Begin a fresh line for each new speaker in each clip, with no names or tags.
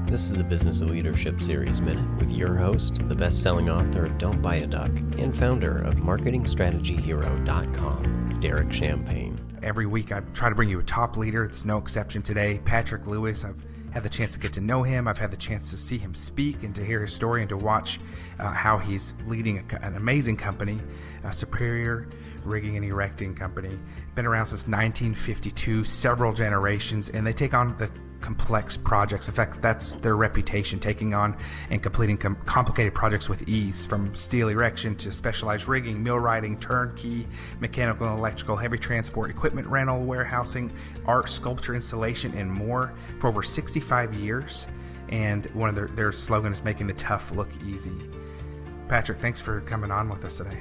This is the Business of Leadership Series Minute with your host, the best-selling author of Don't Buy a Duck and founder of MarketingStrategyHero.com, Derek Champagne.
Every week I try to bring you a top leader. It's no exception today. Patrick Lewis, I've had the chance to get to know him. I've had the chance to see him speak and to hear his story and to watch how he's leading an amazing company, a Superior Rigging and Erecting company. Been around since 1952, several generations, and they take on the complex projects. In fact, that's their reputation, taking on and completing complicated projects with ease, from steel erection to specialized rigging, millwrighting, turnkey, mechanical and electrical, heavy transport, equipment rental, warehousing, art, sculpture, installation, and more for over 65 years. And one of their slogan is making the tough look easy. Patrick, thanks for coming on with us today.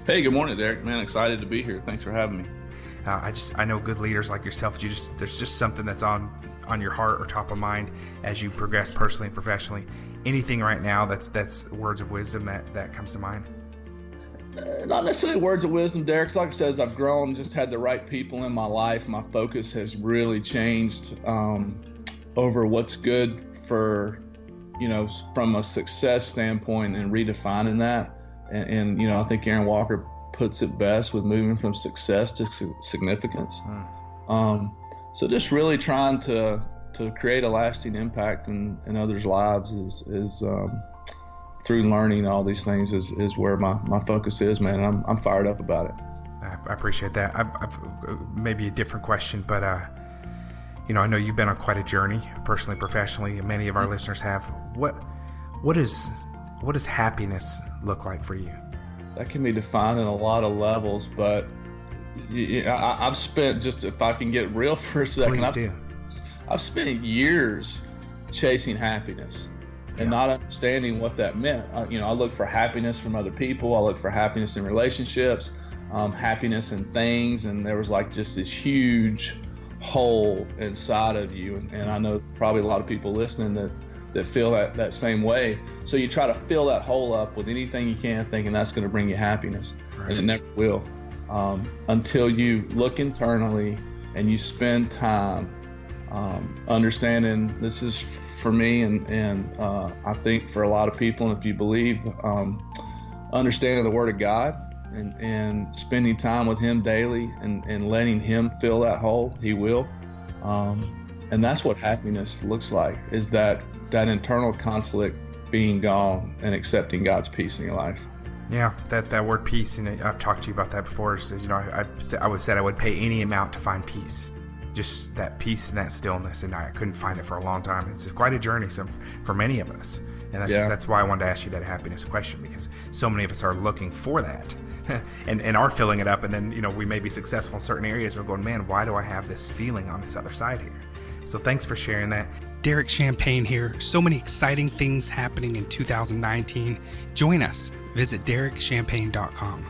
Hey, good morning, Derek. Man, excited to be here. Thanks for having me.
I know good leaders like yourself, there's just something that's on your heart or top of mind as you progress personally and professionally. Anything right now that's words of wisdom that comes to mind?
Not necessarily words of wisdom, Derek. Like I said, as I've grown, just had the right people in my life, my focus has really changed over what's good for, from a success standpoint and redefining that. And I think Aaron Walker puts it best with moving from success to significance. So just really trying to create a lasting impact in others' lives is through learning all these things is where my focus is, man. And I'm fired up about it.
I appreciate that. I've maybe a different question, but I know you've been on quite a journey, personally, professionally, and many of our listeners have. What does happiness look like for you?
That can be defined in a lot of levels, but I've spent, just if I can get real for a second, I've spent years chasing happiness and not understanding what that meant. I look for happiness from other people. I look for happiness in relationships, happiness in things, and there was like just this huge hole inside of you. And I know probably a lot of people listening that feel that same way. So you try to fill that hole up with anything you can, thinking that's going to bring you happiness, right. And it never will. Until you look internally and you spend time understanding this is for me and I think for a lot of people, and if you believe, understanding the Word of God and spending time with Him daily and letting Him fill that hole, He will. And that's what happiness looks like, is that internal conflict being gone and accepting God's peace in your life.
Yeah, that word peace, and I've talked to you about that before. Is I said I would pay any amount to find peace, just that peace and that stillness, and I couldn't find it for a long time. It's quite a journey for many of us, and that's why I wanted to ask you that happiness question, because so many of us are looking for that, and are filling it up, and then we may be successful in certain areas. We're going, man, why do I have this feeling on this other side here? So thanks for sharing that.
Derek Champagne here. So many exciting things happening in 2019. Join us. Visit DerekChampagne.com.